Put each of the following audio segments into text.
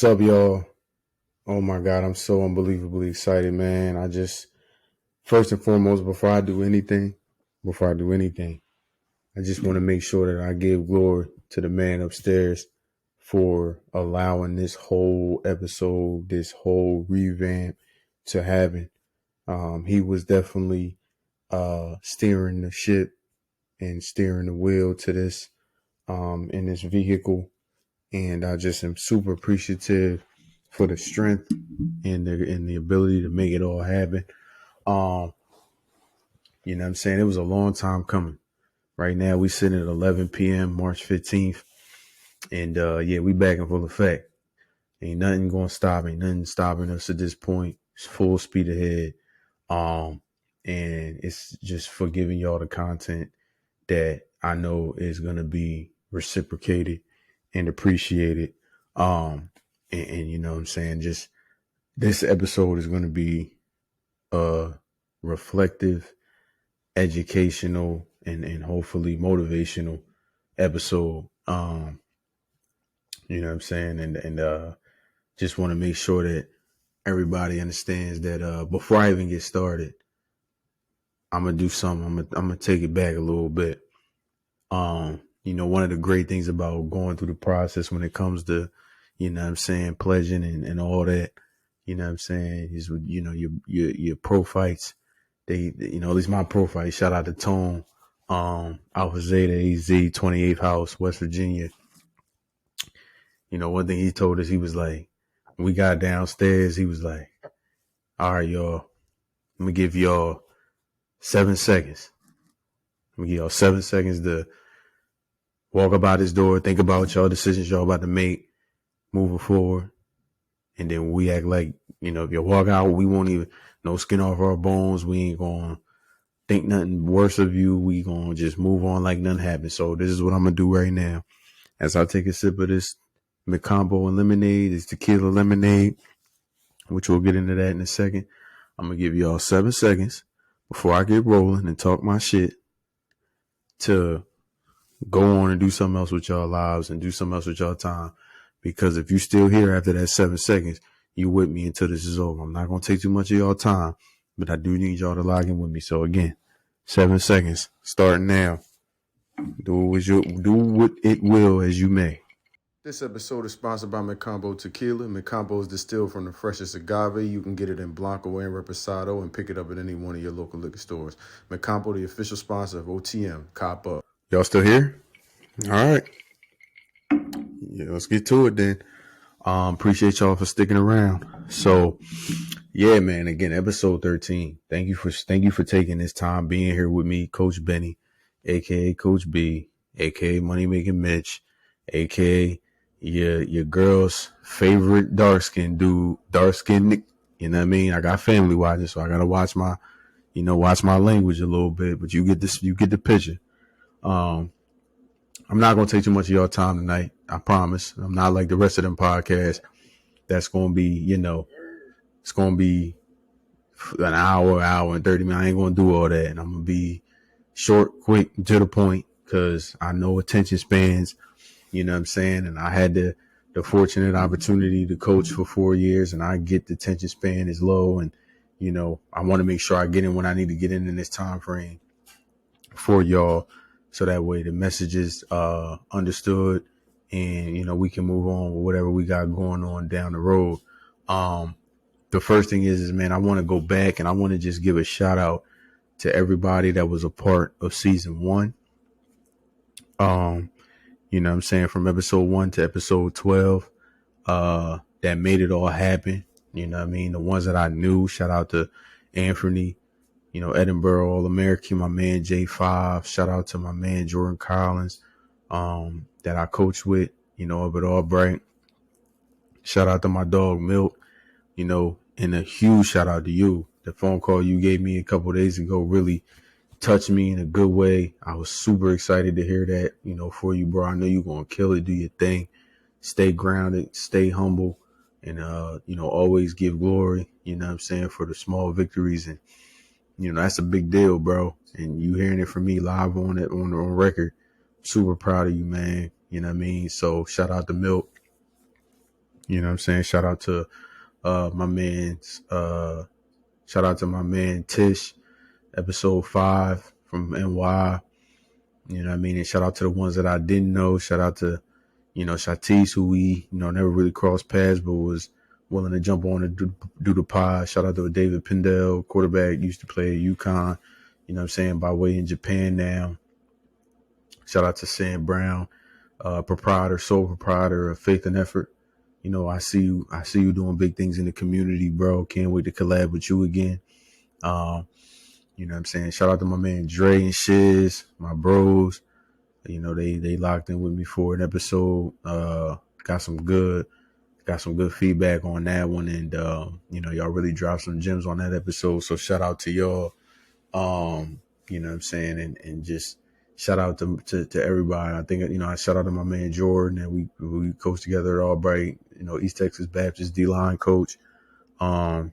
What's up, y'all? Oh my God, I'm so unbelievably excited, man. First and foremost, before I do anything, I just want to make sure that I give glory to the man upstairs for allowing this whole episode, this whole revamp to happen. He was definitely steering the ship and steering the wheel to this in this vehicle. And I just am super appreciative for the strength and the ability to make it all happen. Um, you know what I'm saying? It was a long time coming. Right now we sitting at 11 p.m. March 15th. And yeah, we back in full effect. Ain't nothing gonna stop, ain't nothing stopping us at this point. It's full speed ahead. And it's just for giving y'all the content that I know is gonna be reciprocated and appreciated. And you know what I'm saying? Just this episode is gonna be reflective, educational, and hopefully motivational episode. You know what I'm saying? And just want to make sure that everybody understands that before I even get started, I'm gonna do something. I'm gonna take it back a little bit. One of the great things about going through the process when it comes to, you know what I'm saying, pledging and all that, you know what I'm saying, is, you know, your pro fights. They, you know, at least my pro fight, shout out to Tone, Alpha Zeta AZ, 28th House, West Virginia. You know, one thing he told us, he was like, when we got downstairs, he was like, all right, y'all, I'm gonna give y'all 7 seconds. I'm gonna give y'all 7 seconds to walk about this door, think about y'all decisions y'all about to make moving forward. And then we act like, you know, if you walk out, we won't even, no skin off our bones. We ain't going to think nothing worse of you. We going to just move on like nothing happened. So this is what I'm going to do right now. As I take a sip of this McCombo and lemonade, this tequila lemonade, which we'll get into that in a second. I'm going to give y'all 7 seconds before I get rolling and talk my shit to go on and do something else with y'all lives and do something else with y'all time. Because if you still here after that 7 seconds, you with me until this is over. I'm not going to take too much of y'all time, but I do need y'all to log in with me. So again, 7 seconds, starting now. Do what it will as you may. This episode is sponsored by McCombo Tequila. McCombo is distilled from the freshest agave. You can get it in Blanco and Reposado and pick it up at any one of your local liquor stores. McCombo, the official sponsor of OTM. Cop up. Y'all still here? All right. Yeah, let's get to it then. Appreciate y'all for sticking around. So, yeah, man. Again, episode 13. Thank you for taking this time being here with me, Coach Benny, aka Coach B, aka Money Making Mitch, aka your girl's favorite dark skinned dude, dark skinned. You know what I mean? I got family watching, so I gotta watch my language a little bit. But you get the picture. I'm not going to take too much of your time tonight. I promise. I'm not like the rest of them podcasts. That's going to be, you know, it's going to be an hour and 30 minutes. I ain't going to do all that. And I'm going to be short, quick, to the point because I know attention spans, you know what I'm saying? And I had the fortunate opportunity to coach for 4 years and I get the attention span is low. And, you know, I want to make sure I get in when I need to get in this time frame for y'all. So that way the message is understood and, you know, we can move on with whatever we got going on down the road. The first thing is, man, I want to go back and I want to just give a shout out to everybody that was a part of season 1. You know what I'm saying? From episode 1 to episode 12, that made it all happen. You know what I mean? The ones that I knew, shout out to Anthony, you know, Edinburgh All-American, my man J5. Shout out to my man Jordan Collins, that I coached with, you know, up at Albright. Shout out to my dog Milt, you know, and a huge shout out to you. The phone call you gave me a couple of days ago really touched me in a good way. I was super excited to hear that, you know, for you, bro. I know you're going to kill it, do your thing, stay grounded, stay humble, and, you know, always give glory, you know what I'm saying, for the small victories. And, you know, that's a big deal, bro. And you hearing it from me live on record. Super proud of you, man. You know what I mean? So shout out to Milk. You know what I'm saying? My man's shout out to my man Tish, episode 5 from NY. You know what I mean? And shout out to the ones that I didn't know. Shout out to, Shatis, who we, never really crossed paths, but was willing to jump on and do the pod. Shout out to David Pendell, quarterback, used to play at UConn, you know what I'm saying, by way in Japan now. Shout out to Sam Brown, sole proprietor of Faith and Effort. I see you doing big things in the community, bro. Can't wait to collab with you again. You know what I'm saying? Shout out to my man Dre and Shiz, my bros. They locked in with me for an episode. Got some good feedback on that one, and y'all really dropped some gems on that episode. So shout out to y'all. You know what I'm saying, and just shout out to everybody. I think I shout out to my man Jordan, and we coach together at Albright. East Texas Baptist D-line coach. You know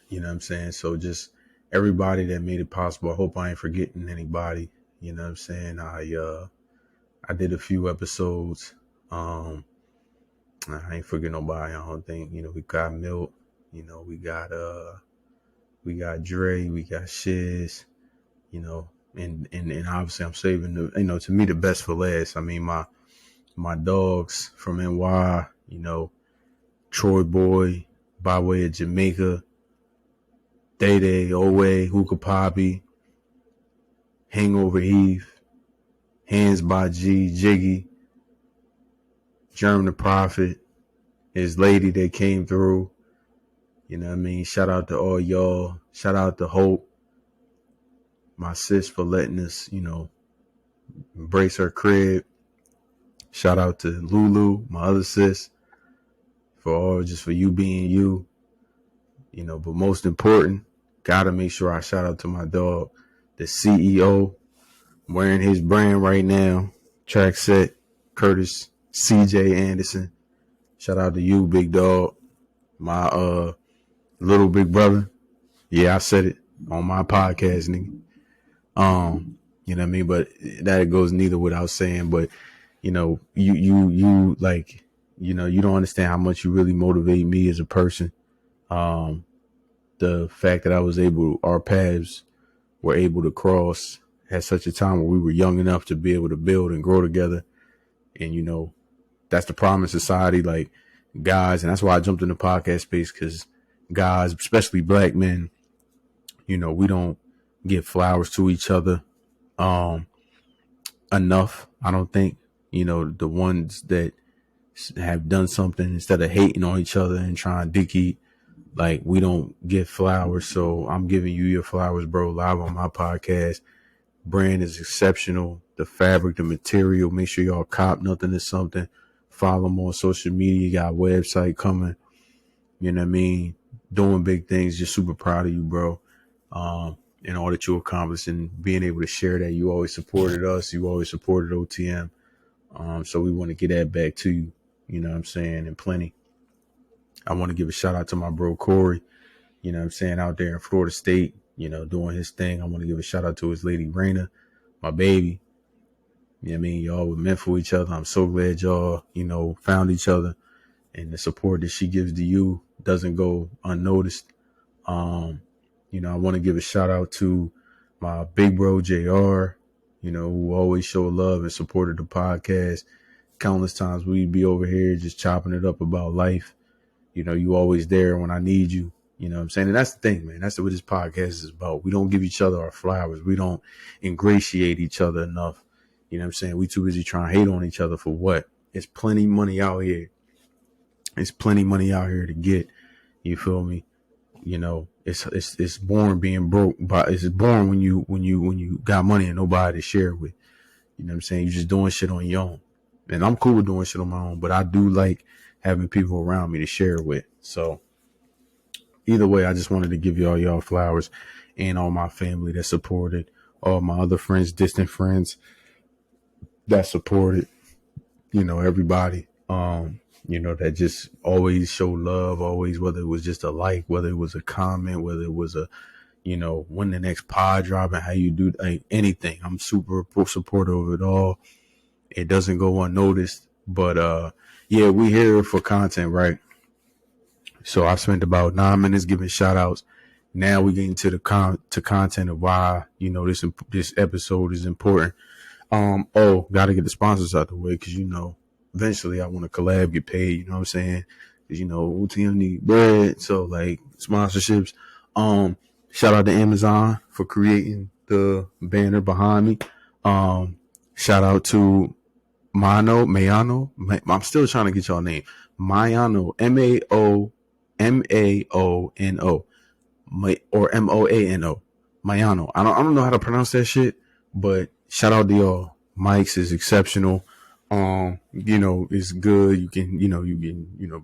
what I'm saying? So just everybody that made it possible. I hope I ain't forgetting anybody. You know what I'm saying? I did a few episodes. I ain't forgetting nobody. I don't think, we got Milt, we got Dre, we got Shiz, and obviously I'm saving to me the best for last. I mean, my dogs from NY, Troy Boy, by way of Jamaica, Day Day, Owe, Hookah Poppy, Hangover Heath, Hands by G, Jiggy, Germ the Prophet, his lady that came through. You know what I mean? Shout out to all y'all. Shout out to Hope, my sis, for letting us, embrace her crib. Shout out to Lulu, my other sis, for you being you. But most important, gotta make sure I shout out to my dog, the CEO, wearing his brand right now, Track Set, Curtis CJ Anderson. Shout out to you, big dog. My little big brother. Yeah, I said it on my podcast, nigga. You know what I mean? But that goes neither without saying, but you like, you don't understand how much you really motivate me as a person. The fact that our paths were able to cross at such a time where we were young enough to be able to build and grow together. And, that's the problem in society, like guys. And that's why I jumped in the podcast space, because guys, especially black men, we don't give flowers to each other enough. I don't think, the ones that have done something, instead of hating on each other and trying to dick eat, like, we don't give flowers. So I'm giving you your flowers, bro, live on my podcast. Brand is exceptional. The fabric, the material, make sure y'all cop Nothing Is Something. Follow them on social media. Got a website coming. You know what I mean? Doing big things. Just super proud of you, bro. And all that you accomplished, and being able to share that. You always supported us. You always supported OTM. So we want to get that back to you. You know what I'm saying? And plenty. I want to give a shout out to my bro Corey. You know what I'm saying? Out there in Florida State, doing his thing. I want to give a shout out to his lady Raina, my baby. You know what I mean? Y'all were meant for each other. I'm so glad y'all, found each other, and the support that she gives to you doesn't go unnoticed. I want to give a shout out to my big bro JR, who always showed love and supported the podcast. Countless times we'd be over here just chopping it up about life. You always there when I need you. You know what I'm saying? And that's the thing, man. That's what this podcast is about. We don't give each other our flowers. We don't ingratiate each other enough. You know what I'm saying? We too busy trying to hate on each other for what? It's plenty money out here. It's plenty money out here to get. You feel me? It's boring being broke, but it's boring when you got money and nobody to share with. You know what I'm saying? You're just doing shit on your own. And I'm cool with doing shit on my own, but I do like having people around me to share with. So either way, I just wanted to give y'all flowers, and all my family that supported, all my other friends, distant friends that supported, everybody, that just always show love, always, whether it was just a like, whether it was a comment, whether it was a, when the next pod drop and how you do, like, anything. I'm super supportive of it all. It doesn't go unnoticed, but, yeah, we here for content, right? So I spent about 9 minutes giving shout outs. Now we get into the content of why, this episode is important. Gotta get the sponsors out the way because, eventually I want to collab, get paid, you know what I'm saying? Because, OTM need bread. So, like, sponsorships. Shout out to Amazon for creating the banner behind me. Shout out to Mayano. I'm still trying to get y'all name. Mayano, Maono, or Moano, Mayano. I don't know how to pronounce that shit, but shout out to y'all. Mike's is exceptional. It's good. You can,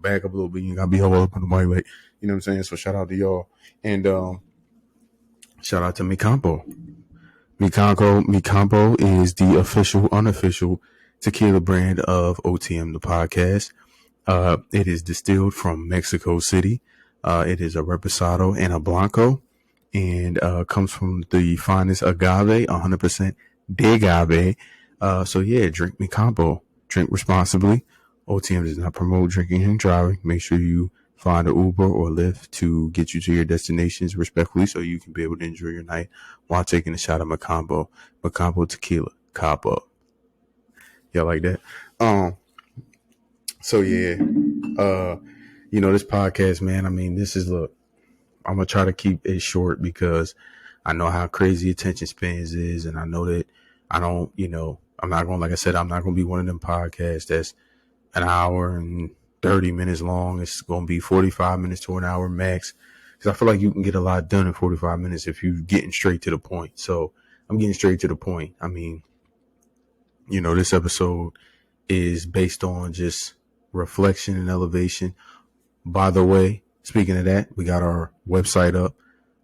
back up a little bit. You gotta be all up on the mic, like, you know what I'm saying? So shout out to y'all. And shout out to Micampo. Micampo is the unofficial tequila brand of OTM, the podcast. It is distilled from Mexico City. It is a Reposado and a Blanco, and comes from the finest agave, 100% de agave. So yeah, drink Micampo. Drink responsibly. OTM does not promote drinking and driving. Make sure you find an Uber or Lyft to get you to your destinations respectfully so you can be able to enjoy your night while taking a shot of Micampo. Micampo tequila. Cop up. Y'all like that? So yeah, this podcast, man, I mean, look, I'm going to try to keep it short because I know how crazy attention spans is. And I know that I don't, I'm not going, like I said, I'm not going to be one of them podcasts that's an hour and 30 minutes long. It's going to be 45 minutes to an hour max. Because I feel like you can get a lot done in 45 minutes if you're getting straight to the point. So I'm getting straight to the point. I mean, this episode is based on just reflection and elevation. By the way, speaking of that, we got our website up,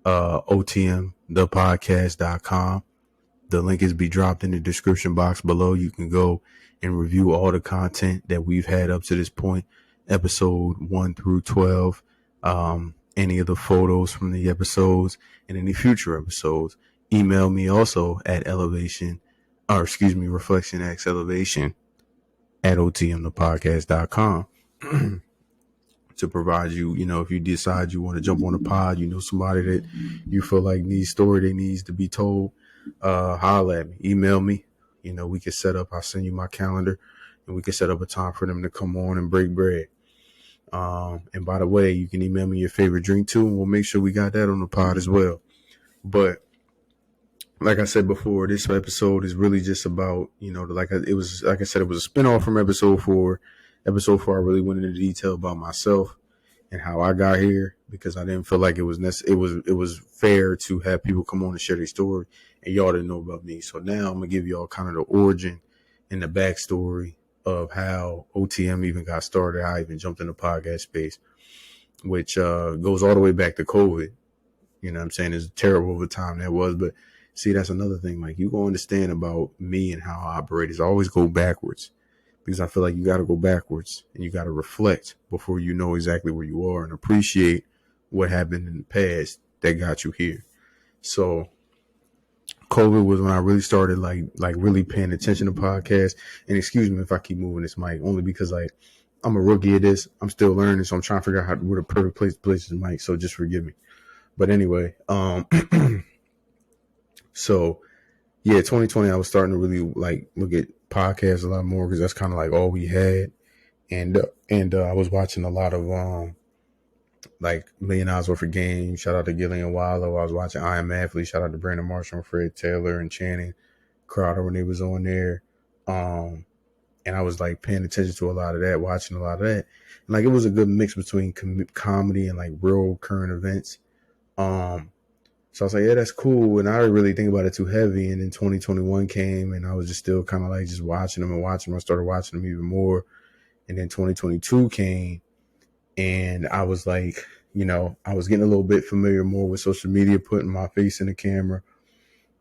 otmthepodcast.com. The link is be dropped in the description box below. You can go and review all the content that we've had up to this point, episode 1 through 12, any of the photos from the episodes and any future episodes. Email me also at reflectionxelevation at otmthepodcast.com. To provide you, if you decide you want to jump on a pod, somebody that you feel like needs story that needs to be told, holler at me, email me, we can set up, I'll send you my calendar and we can set up a time for them to come on and break bread. And by the way, you can email me your favorite drink too, and we'll make sure we got that on the pod as well. But like I said before, this episode is really just about, like I said, it was a spinoff from episode 4. Episode 4, I really went into detail about myself and how I got here because I didn't feel like it was it was fair to have people come on and share their story, and y'all didn't know about me. So now I'm gonna give y'all kind of the origin and the backstory of how OTM even got started, how I even jumped in the podcast space, which goes all the way back to COVID. You know what I'm saying? It's terrible of a time that was, but see, that's another thing. Like, you gonna understand about me and how I operate is I always go backwards. Because I feel like you got to go backwards and you got to reflect before you know exactly where you are and appreciate what happened in the past that got you here. So COVID was when I really started like really paying attention to podcasts. And excuse me if I keep moving this mic, only because like I'm a rookie at this. I'm still learning, so I'm trying to figure out where the perfect place this mic. So just forgive me. But anyway, so yeah, 2020 I was starting to really like look at podcasts a lot more because that's kind of like all we had, and I was watching a lot of like $1 Million Worth of Game. Shout out to Gillian Wallow. I was watching I Am Athlete. Shout out to Brandon Marshall and Fred Taylor and Channing Crowder when they was on there. And I was like paying attention to a lot of that, watching a lot of that, and like it was a good mix between comedy and like real current events. So I was like, yeah, that's cool. And I didn't really think about it too heavy. And then 2021 came and I was just still kind of like just watching them. I started watching them even more. And then 2022 came and I was like, I was getting a little bit familiar more with social media, putting my face in the camera,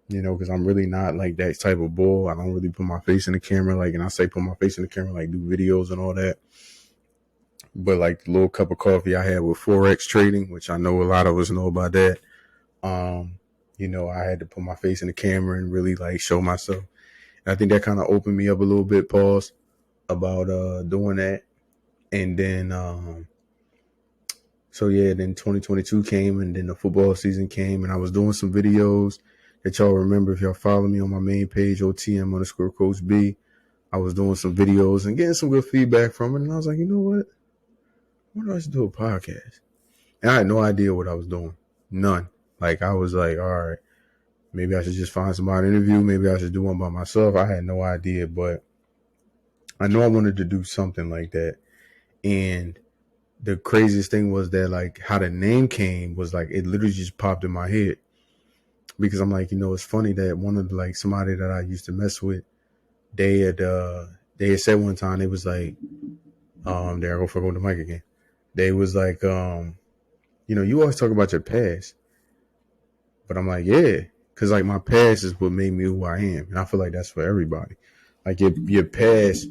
because I'm really not like that type of bull. I don't really put my face in the camera. Like, and I say put my face in the camera, like do videos and all that. But like the little cup of coffee I had with Forex trading, which I know a lot of us know about that. I had to put my face in the camera and really like show myself. And I think that kind of opened me up a little bit, pause, about doing that. And then, so yeah, then 2022 came, and then the football season came, and I was doing some videos that y'all remember if y'all follow me on my main page, OTM_Coach B. I was doing some videos and getting some good feedback from it. And I was like, you know what? Why don't I just do a podcast? And I had no idea what I was doing. None. Like, I was like, all right, maybe I should just find somebody to interview. Maybe I should do one by myself. I had no idea, but I know I wanted to do something like that. And the craziest thing was that, like, how the name came was like, it literally just popped in my head. Because I'm like, it's funny that one of the, like, somebody that I used to mess with, they had said one time, it was like, there I go for going to the mic again. They was like, you always talk about your past. But I'm like, yeah, because like my past is what made me who I am. And I feel like that's for everybody. Like your past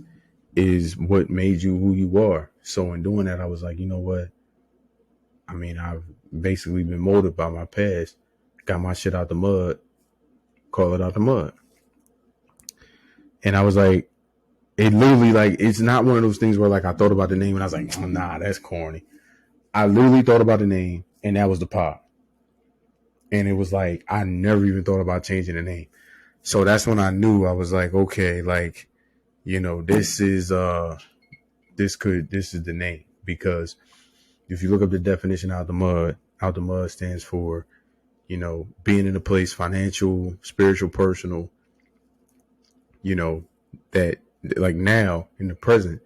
is what made you who you are. So in doing that, I was like, you know what? I mean, I've basically been molded by my past. Got my shit out the mud, call it out the mud. And I was like, it literally, like, it's not one of those things where like I thought about the name and I was like, oh, nah, that's corny. I literally thought about the name and that was the pod. And it was like, I never even thought about changing the name. So that's when I knew. I was like, okay, like, this is the name. Because if you look up the definition out the mud stands for, being in a place, financial, spiritual, personal, that like now in the present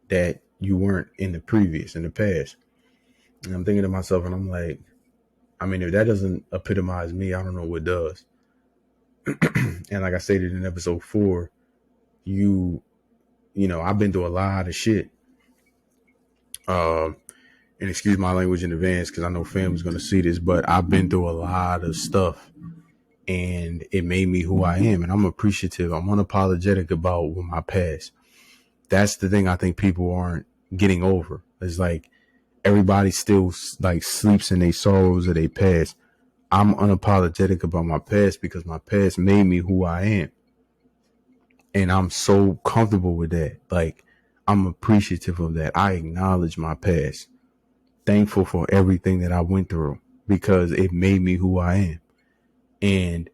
that you weren't in the past. And I'm thinking to myself, and I'm like, I mean, if that doesn't epitomize me, I don't know what does. And like I stated in episode 4, I've been through a lot of shit. And excuse my language in advance because I know family's going to see this, but I've been through a lot of stuff and it made me who I am. And I'm appreciative. I'm unapologetic about my past. That's the thing I think people aren't getting over. It's like everybody still like sleeps in their sorrows of their past. I'm unapologetic about my past because my past made me who I am. And I'm so comfortable with that. Like, I'm appreciative of that. I acknowledge my past. Thankful for everything that I went through because it made me who I am. And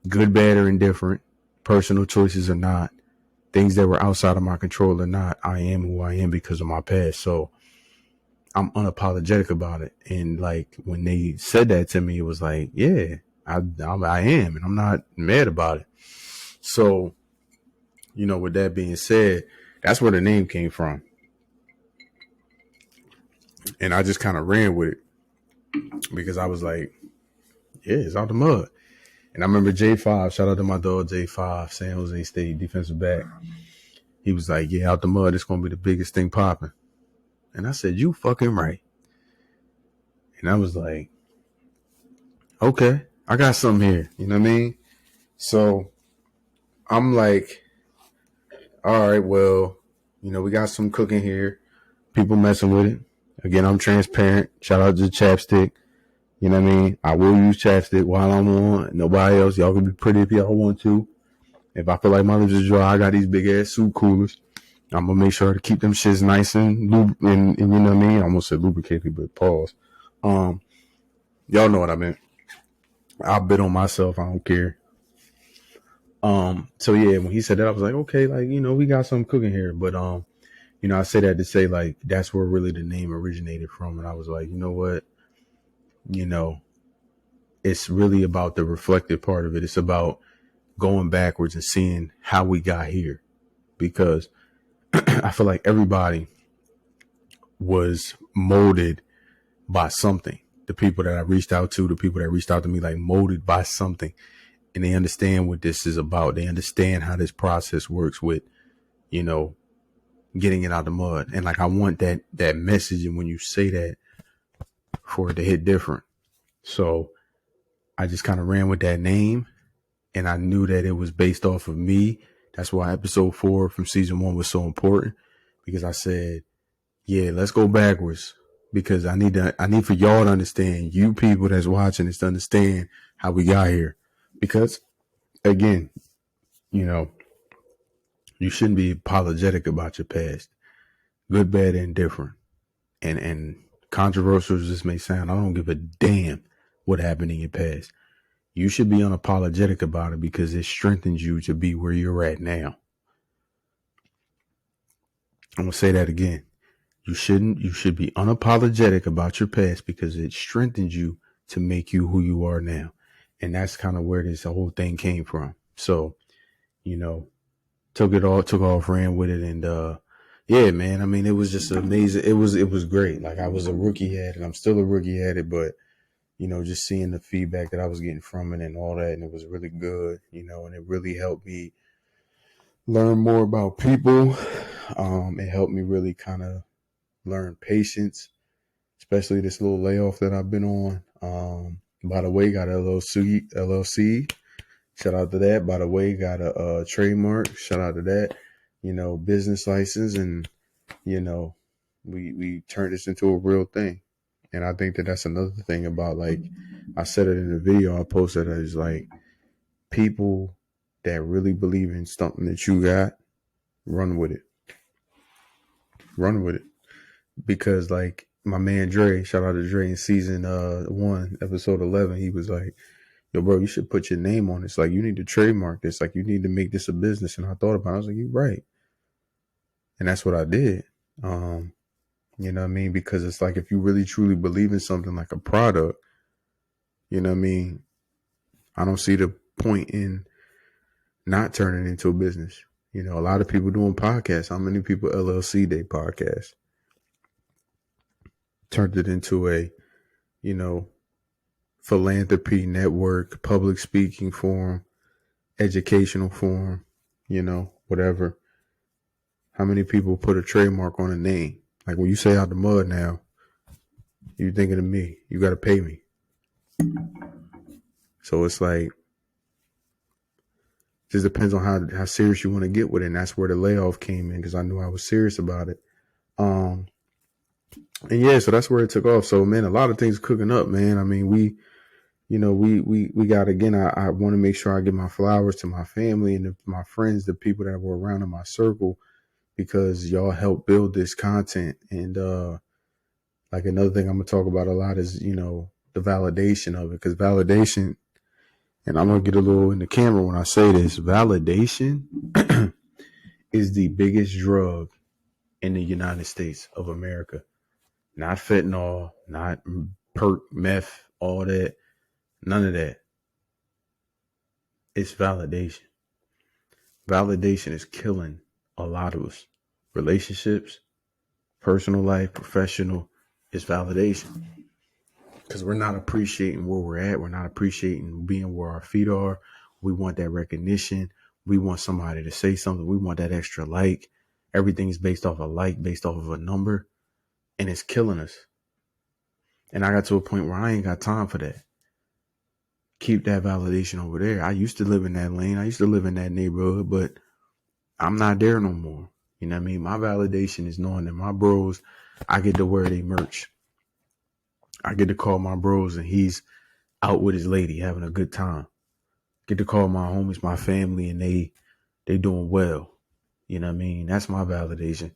good, bad, or indifferent, personal choices or not, things that were outside of my control or not, I am who I am because of my past. So I'm unapologetic about it. And like when they said that to me, it was like, yeah, I am, and I'm not mad about it. So, with that being said, that's where the name came from. And I just kind of ran with it because I was like, yeah, it's out the mud. And I remember J5, shout out to my dog J5, San Jose State defensive back. He was like, yeah, out the mud, it's going to be the biggest thing popping. And I said, you fucking right. And I was like, okay, I got something here. You know what I mean? So I'm like, all right, well, we got some cooking here. People messing with it. Again, I'm transparent. Shout out to Chapstick. You know what I mean? I will use chapstick while I'm on. Nobody else. Y'all can be pretty if y'all want to. If I feel like my lips is dry, I got these big ass soup coolers. I'm gonna make sure to keep them shits nice and you know what I mean? I almost said lubricated, but pause. Y'all know what I meant. I'll bet on myself. I don't care. So yeah, when he said that, I was like, okay, like, we got something cooking here. But I say that to say like that's where really the name originated from. And I was like, you know what? It's really about the reflective part of it. It's about going backwards and seeing how we got here. Because I feel like everybody was molded by something. The people that I reached out to, the people that reached out to me, like molded by something. And they understand what this is about. They understand how this process works with, getting it out of the mud. And like, I want that message. And when you say that, for it to hit different. So I just kind of ran with that name. And I knew that it was based off of me. That's why episode 4 from season 1 was so important, because I said, yeah, let's go backwards, because I need for y'all to understand, you people that's watching this, to understand how we got here. Because again, you shouldn't be apologetic about your past. good, bad, and different. And controversial as this may sound, I don't give a damn what happened in your past. You should be unapologetic about it because it strengthens you to be where you're at now. I'm going to say that again. You should be unapologetic about your past because it strengthens you to make you who you are now. And that's kind of where this whole thing came from. So, took off, ran with it. And, yeah, man, I mean, it was just amazing. It was great. Like I was a rookie at it. I'm still a rookie at it, but just seeing the feedback that I was getting from it and all that. And it was really good, and it really helped me learn more about people. It helped me really kind of learn patience, especially this little layoff that I've been on. By the way, got a LLC. Shout out to that. By the way, got a trademark. Shout out to that. Business license, and we turned this into a real thing. And I think that that's another thing about, like, I said it in the video I posted, is like people that really believe in something that you got, run with it. Run with it. Because like my man Dre, shout out to Dre in season 1, episode 11, he was like, yo, bro, you should put your name on this. Like, you need to trademark this. Like, you need to make this a business. And I thought about it. I was like, you're right. And that's what I did. You know what I mean? Because it's like, if you really truly believe in something like a product, you know what I mean? I don't see the point in not turning it into a business. A lot of people doing podcasts. How many people LLC they podcast? Turned it into a, philanthropy network, public speaking forum, educational forum, whatever. How many people put a trademark on a name? Like when you say Out the Mud now, you're thinking of me. You got to pay me. So it's like, just depends on how serious you want to get with it. And that's where the layoff came in, because I knew I was serious about it. And yeah, so that's where it took off. So, man, a lot of things cooking up, man. I mean, we got, again, I want to make sure I give my flowers to my family and my friends, the people that were around in my circle, because y'all helped build this content. And like another thing I'm going to talk about a lot is, the validation of it, because validation, and I'm going to get a little in the camera when I say this, validation is the biggest drug in the United States of America. Not fentanyl, not perk, meth, all that. None of that. It's validation. Validation is killing a lot of us. Relationships, personal life, professional, is validation. Because we're not appreciating where we're at. We're not appreciating being where our feet are. We want that recognition. We want somebody to say something. We want that extra like. Everything's based off a like, based off of a number. And it's killing us. And I got to a point where I ain't got time for that. Keep that validation over there. I used to live in that lane. I used to live in that neighborhood, but I'm not there no more. You know what I mean? My validation is knowing that my bros, I get to wear their merch. I get to call my bros and he's out with his lady having a good time. Get to call my homies, my family, and they doing well. You know what I mean? That's my validation.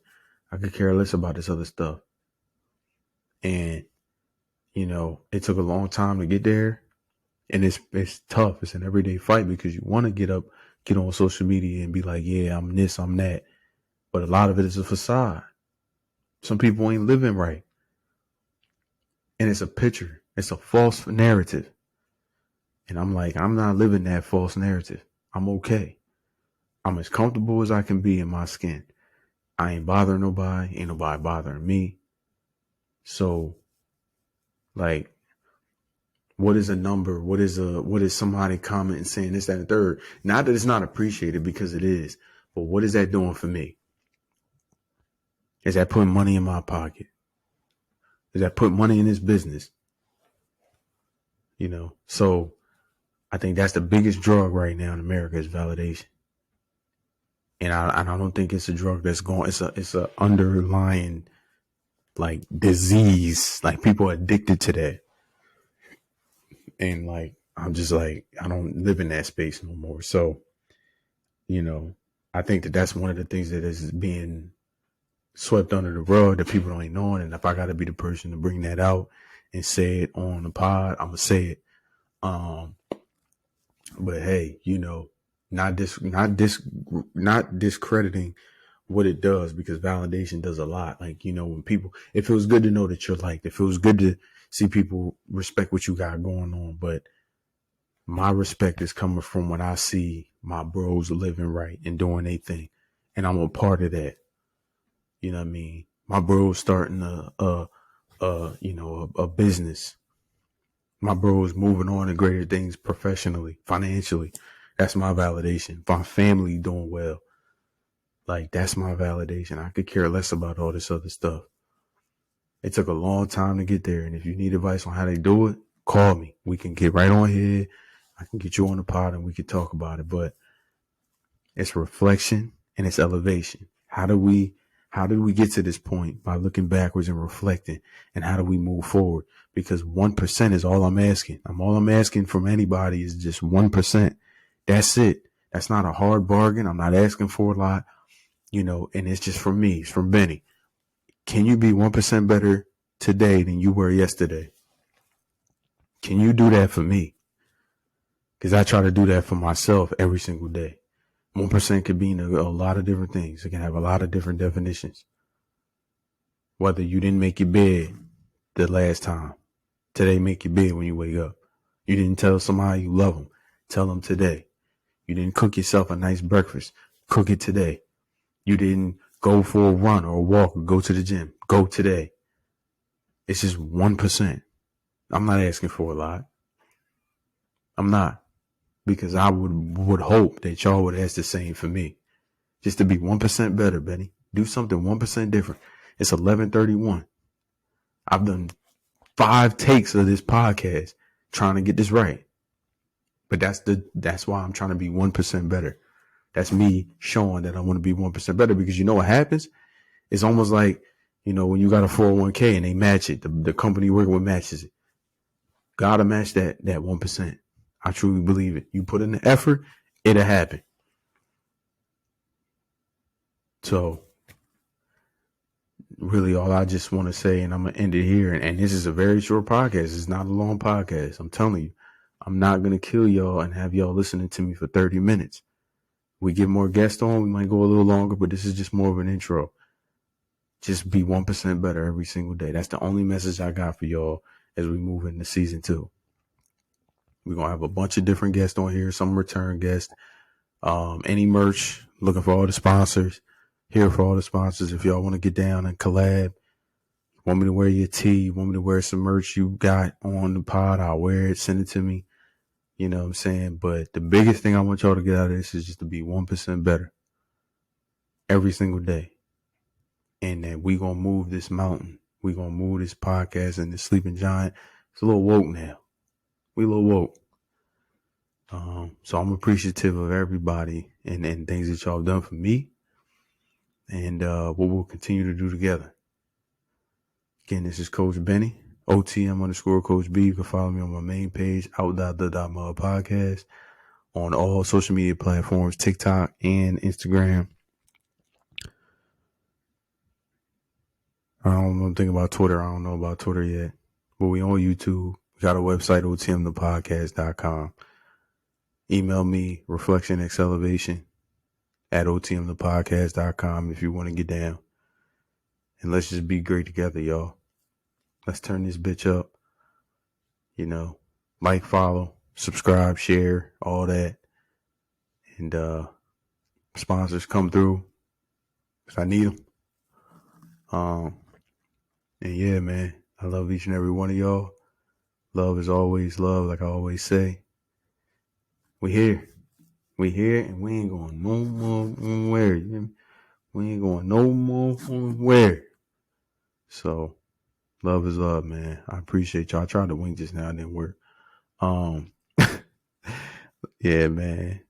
I could care less about this other stuff. And, it took a long time to get there. And it's tough. It's an everyday fight because you want to get on social media and be like, yeah, I'm this, I'm that. But a lot of it is a facade. Some people ain't living right. And it's a picture. It's a false narrative. And I'm like, I'm not living that false narrative. I'm okay. I'm as comfortable as I can be in my skin. I ain't bothering nobody. Ain't nobody bothering me. So, like, what is a number? What is somebody commenting saying this, that, and the third? Not that it's not appreciated, because it is. But what is that doing for me? Is that putting money in my pocket? Is that putting money in this business? So I think that's the biggest drug right now in America is validation. And I don't think it's a drug that's going, it's a underlying like disease. Like people are addicted to that. And like, I'm just like, I don't live in that space no more. So, I think that that's one of the things that is being swept under the rug that people don't even know. And if I got to be the person to bring that out and say it on the pod, I'm gonna say it. But hey, not discrediting what it does, because validation does a lot. Like, when people, it feels good to know that you're liked. It feels good to see people respect what you got going on. But my respect is coming from when I see my bros living right and doing their thing. And I'm a part of that. You know what I mean? My bros starting a business. My bros moving on to greater things professionally, financially. That's my validation. My family doing well. Like, that's my validation. I could care less about all this other stuff. It took a long time to get there. And if you need advice on how they do it, call me. We can get right on here. I can get you on the pod and we can talk about it. But it's reflection and it's elevation. How did we get to this point? By looking backwards and reflecting. And how do we move forward? Because 1% is all I'm asking. All I'm asking from anybody is just 1%. That's it. That's not a hard bargain. I'm not asking for a lot, and it's just from me. It's from Benny. Can you be 1% better today than you were yesterday? Can you do that for me? Because I try to do that for myself every single day. 1% could mean a lot of different things. It can have a lot of different definitions. Whether you didn't make your bed the last time, today make your bed when you wake up. You didn't tell somebody you love them, tell them today. You didn't cook yourself a nice breakfast, cook it today. You didn't go for a run or a walk or go to the gym, go today. It's just 1%. I'm not asking for a lot. I'm not. Because I would hope that y'all would ask the same for me. Just to be 1% better, Benny. Do something 1% different. It's 11:31. I've done 5 takes of this podcast trying to get this right. But that's why I'm trying to be 1% better. That's me showing that I want to be 1% better, because you know what happens? It's almost like, when you got a 401k and they match it, the company you're working with matches it. Gotta match that 1%. I truly believe it. You put in the effort, it'll happen. So really all I just want to say, and I'm going to end it here, and this is a very short podcast. It's not a long podcast. I'm telling you, I'm not going to kill y'all and have y'all listening to me for 30 minutes. We get more guests on, we might go a little longer, but this is just more of an intro. Just be 1% better every single day. That's the only message I got for y'all as we move into season 2. We're going to have a bunch of different guests on here, some return guests. Any merch, looking for all the sponsors. Here for all the sponsors. If y'all want to get down and collab, want me to wear your tee, want me to wear some merch you got on the pod, I'll wear it, send it to me. You know what I'm saying? But the biggest thing I want y'all to get out of this is just to be 1% better every single day. And that we going to move this mountain. We going to move this podcast and this sleeping giant. It's a little woke now. We a little woke. So I'm appreciative of everybody and things that y'all have done for me. And what we'll continue to do together. Again, this is Coach Benny, OTM_Coach B. You can follow me on my main page, Out.the.mud podcast, on all social media platforms, TikTok and Instagram. I don't know anything about Twitter. I don't know about Twitter yet. But we on YouTube. We got a website, OTMthepodcast.com. Email me, reflectionxelevation at OTMthepodcast.com if you want to get down. And let's just be great together, y'all. Let's turn this bitch up. Like, follow, subscribe, share, all that. And sponsors come through if I need them. And yeah, man, I love each and every one of y'all. Love is always love, like I always say. We here, and we ain't going no more where. You hear me? We ain't going no more where. So, love is love, man. I appreciate y'all. I tried to wink just now, it didn't work. Yeah, man.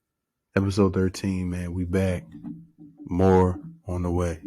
Episode 13, man. We back. More on the way.